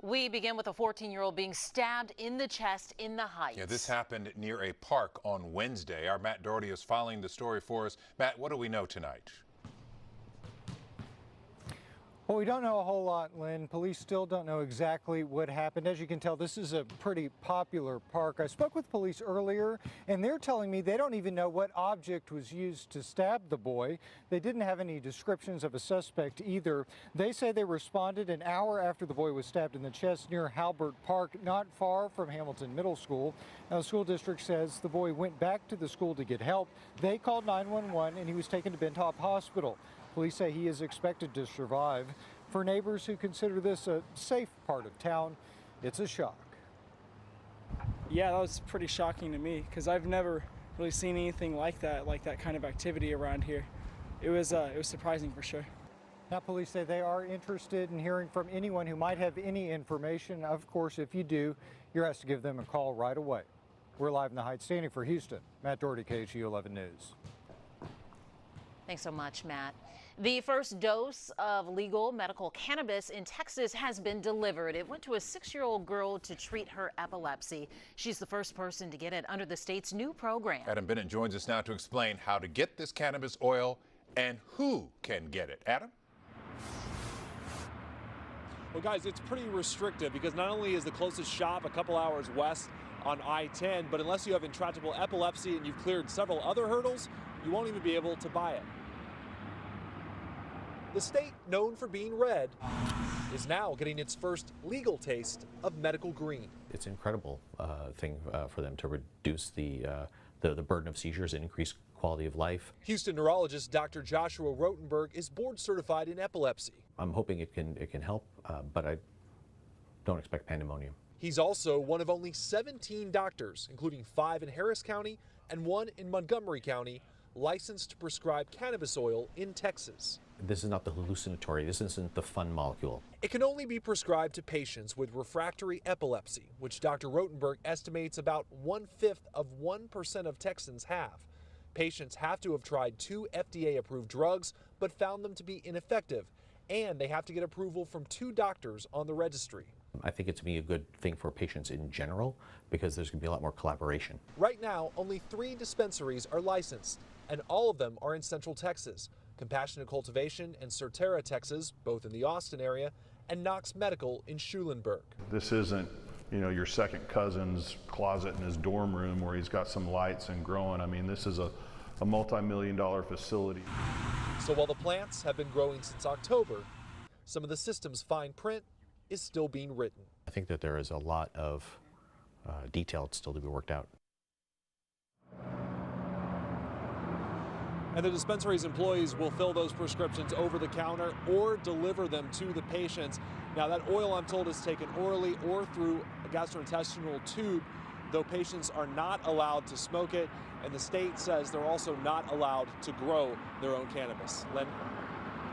We begin with a 14-year-old being stabbed in the chest in the Heights. Yeah, this happened near a park on Wednesday. Our Matt Doherty is following the story for us. Matt, what do we know tonight? Well, we don't know a whole lot, Lynn. Police still don't know exactly what happened. As you can tell, this is a pretty popular park. I spoke with police earlier, and they're telling me they don't even know what object was used to stab the boy. They didn't have any descriptions of a suspect either. They say they responded an hour after the boy was stabbed in the chest near Halbert Park, not far from Hamilton Middle School. Now, the school district says the boy went back to the school to get help. They called 911, and he was taken to Bentop Hospital. Police say he is expected to survive. For neighbors who consider this a safe part of town, it's a shock. Yeah, that was pretty shocking to me because I've never really seen anything like that kind of activity around here. It was surprising for sure. Now, police say they are interested in hearing from anyone who might have any information. Of course, if you do, you're asked to give them a call right away. We're live in the Heights, standing for Houston. Matt Doherty, KHOU 11 News. Thanks so much, Matt. The first dose of legal medical cannabis in Texas has been delivered. It went to a 6-year-old girl to treat her epilepsy. She's the first person to get it under the state's new program. Adam Bennett joins us now to explain how to get this cannabis oil and who can get it. Adam? Well, guys, it's pretty restrictive because not only is the closest shop a couple hours west on I-10, but unless you have intractable epilepsy and you've cleared several other hurdles, you won't even be able to buy it. The state, known for being red, is now getting its first legal taste of medical green. It's an incredible thing for them to reduce the burden of seizures and increase quality of life. Houston neurologist Dr. Joshua Rotenberg is board certified in epilepsy. I'm hoping it can help, but I don't expect pandemonium. He's also one of only 17 doctors, including 5 in Harris County and 1 in Montgomery County, licensed to prescribe cannabis oil in Texas. This is not the hallucinatory, this isn't the fun molecule. It can only be prescribed to patients with refractory epilepsy, which Dr. Rotenberg estimates about 1/5 of 1% of Texans have. Patients have to have tried 2 FDA-approved drugs, but found them to be ineffective, and they have to get approval from 2 doctors on the registry. I think it's going to be a good thing for patients in general because there's going to be a lot more collaboration. Right now, only 3 dispensaries are licensed, and all of them are in Central Texas. Compassionate Cultivation in Certera, Texas, both in the Austin area, and Knox Medical in Schulenburg. This isn't, your second cousin's closet in his dorm room where he's got some lights and growing. I mean, this is a multi-million-dollar facility. So while the plants have been growing since October, some of the system's fine print is still being written. I think that there is a lot of detail still to be worked out. And the dispensary's employees will fill those prescriptions over the counter or deliver them to the patients. Now, that oil, I'm told, is taken orally or through a gastrointestinal tube, though patients are not allowed to smoke it, and the state says they're also not allowed to grow their own cannabis. Len?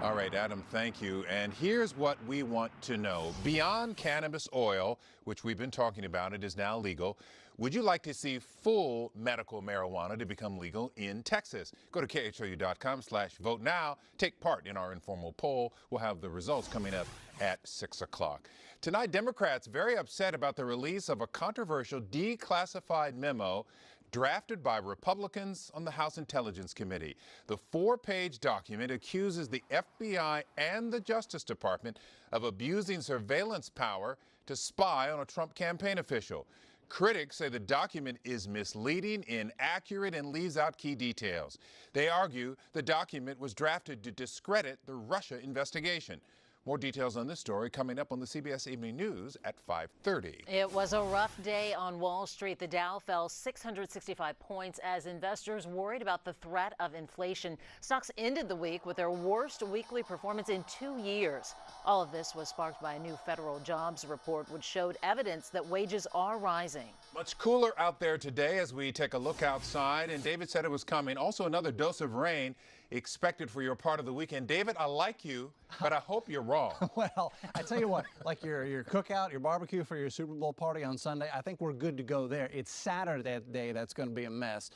All right, Adam, thank you. And here's what we want to know. Beyond cannabis oil, which we've been talking about, it is now legal. Would you like to see full medical marijuana to become legal in Texas? Go to KHOU.com/vote now. Take part in our informal poll. We'll have the results coming up at 6 o'clock. Tonight, Democrats very upset about the release of a controversial declassified memo drafted by Republicans on the House Intelligence Committee. The 4-page document accuses the FBI and the Justice Department of abusing surveillance power to spy on a Trump campaign official. Critics say the document is misleading, inaccurate, and leaves out key details. They argue the document was drafted to discredit the Russia investigation. More details on this story coming up on the CBS Evening News at 5:30. It was a rough day on Wall Street. The Dow fell 665 points as investors worried about the threat of inflation. Stocks ended the week with their worst weekly performance in 2 years. All of this was sparked by a new federal jobs report, which showed evidence that wages are rising. Much cooler out there today as we take a look outside, and David said it was coming. Also, another dose of rain expected for your part of the weekend. David, I like you, but I hope you're wrong. Well, I tell you what, like your cookout, your barbecue for your Super Bowl party on Sunday, I think we're good to go there. It's Saturday that day that's going to be a mess.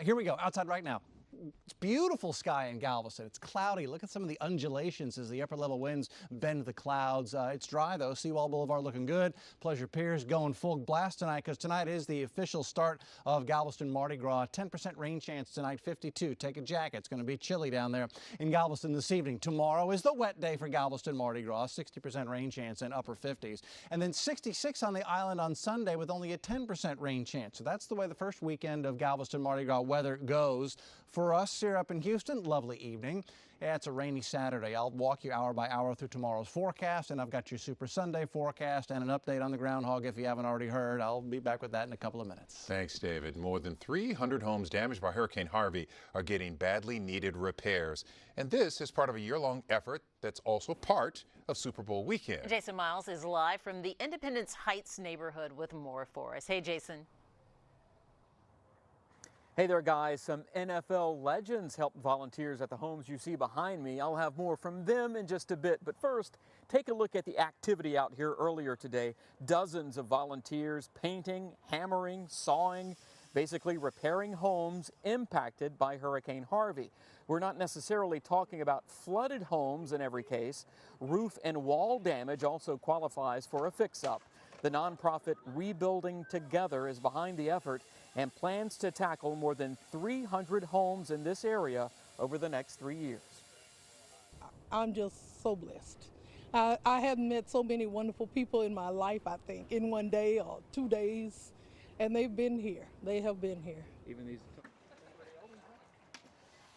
Here we go, outside right now. It's beautiful sky in Galveston. It's cloudy. Look at some of the undulations as the upper level winds bend the clouds. It's dry though. Seawall Boulevard looking good. Pleasure Piers going full blast tonight because tonight is the official start of Galveston Mardi Gras. 10% rain chance tonight, 52. Take a jacket. It's going to be chilly down there in Galveston this evening. Tomorrow is the wet day for Galveston Mardi Gras. 60% rain chance and upper 50s. And then 66 on the island on Sunday with only a 10% rain chance. So that's the way the first weekend of Galveston Mardi Gras weather goes. For us here up in Houston, lovely evening. Yeah, it's a rainy Saturday. I'll walk you hour by hour through tomorrow's forecast, and I've got your Super Sunday forecast and an update on the groundhog if you haven't already heard. I'll be back with that in a couple of minutes. Thanks, David. More than 300 homes damaged by Hurricane Harvey are getting badly needed repairs. And this is part of a year-long effort that's also part of Super Bowl weekend. Jason Miles is live from the Independence Heights neighborhood with more for us. Hey, Jason. Hey there, guys. Some NFL legends helped volunteers at the homes you see behind me. I'll have more from them in just a bit. But first, take a look at the activity out here earlier today. Dozens of volunteers painting, hammering, sawing, basically repairing homes impacted by Hurricane Harvey. We're not necessarily talking about flooded homes in every case. Roof and wall damage also qualifies for a fix-up. The nonprofit Rebuilding Together is behind the effort and plans to tackle more than 300 homes in this area over the next 3 years. I'm just so blessed. I haven't met so many wonderful people in my life, I think, in one day or 2 days, and they've been here. They have been here. Even these.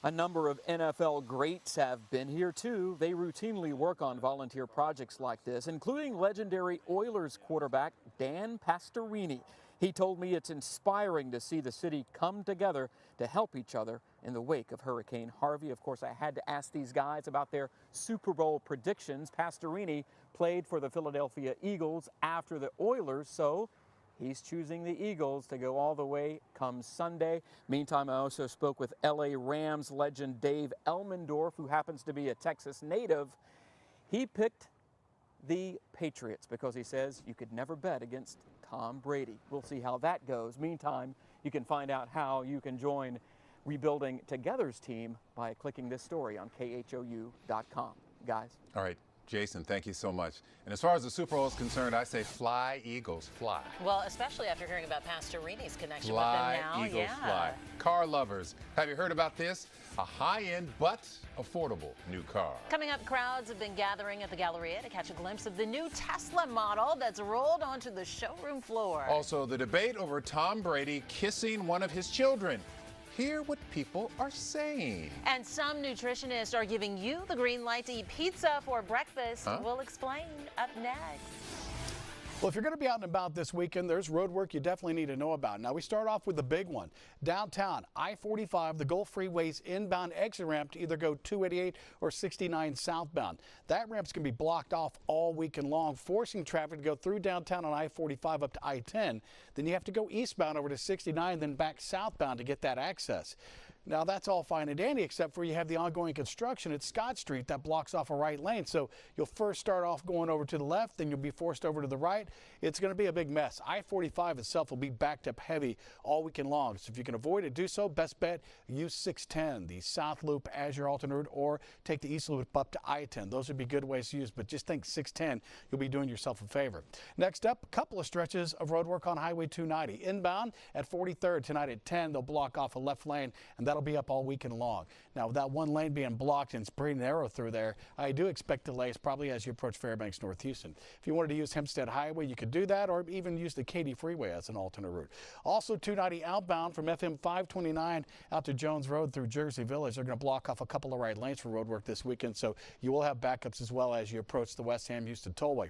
A number of NFL greats have been here too. They routinely work on volunteer projects like this, including legendary Oilers quarterback Dan Pastorini. He told me it's inspiring to see the city come together to help each other in the wake of Hurricane Harvey. Of course, I had to ask these guys about their Super Bowl predictions. Pastorini played for the Philadelphia Eagles after the Oilers, so he's choosing the Eagles to go all the way come Sunday. Meantime, I also spoke with LA Rams legend Dave Elmendorf, who happens to be a Texas native. He picked the Patriots because he says you could never bet against Tom Brady. We'll see how that goes. Meantime, you can find out how you can join Rebuilding Together's team by clicking this story on KHOU.com. Guys. All right. Jason, thank you so much. And as far as the Super Bowl is concerned, I say fly, Eagles, fly. Well, especially after hearing about Pastorini's connection Fly, with them now. Eagles, fly. Car lovers, have you heard about this? A high-end but affordable new car. Coming up, crowds have been gathering at the Galleria to catch a glimpse of the new Tesla model that's rolled onto the showroom floor. Also, the debate over Tom Brady kissing one of his children. Hear what people are saying. And some nutritionists are giving you the green light to eat pizza for breakfast. We'll explain up next. Well, if you're going to be out and about this weekend, there's road work you definitely need to know about. Now, we start off with the big one. Downtown, I-45, the Gulf Freeway's inbound exit ramp to either go 288 or 69 southbound. That ramp's going to be blocked off all weekend long, forcing traffic to go through downtown on I-45 up to I-10. Then you have to go eastbound over to 69, then back southbound to get that access. Now, that's all fine and dandy, except for you have the ongoing construction at Scott Street that blocks off a right lane. So you'll first start off going over to the left, then you'll be forced over to the right. It's going to be a big mess. I-45 itself will be backed up heavy all weekend long. So if you can avoid it, do so. Best bet, use 610, the South Loop as your alternate route, or take the East Loop up to I-10. Those would be good ways to use, but just think 610, you'll be doing yourself a favor. Next up, a couple of stretches of road work on Highway 290. Inbound at 43rd tonight at 10, they'll block off a left lane, and that'll be up all weekend long. Now, with that one lane being blocked and it's pretty narrow through there, I do expect delays probably as you approach Fairbanks, North Houston. If you wanted to use Hempstead Highway, you could do that, or even use the Katy Freeway as an alternate route. Also, 290 outbound from FM 529 out to Jones Road through Jersey Village. They're going to block off a couple of right lanes for road work this weekend, so you will have backups as well as you approach the West Ham Houston Tollway.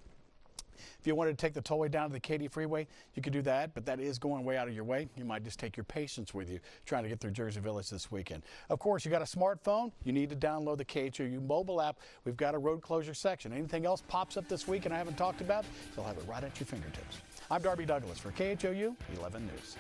If you wanted to take the tollway down to the Katy Freeway, you could do that, but that is going way out of your way. You might just take your patience with you trying to get through Jersey Village this weekend. Of course, you got a smartphone, you need to download the KHOU mobile app. We've got a road closure section. Anything else pops up this week and I haven't talked about, you'll have it right at your fingertips. I'm Darby Douglas for KHOU 11 News.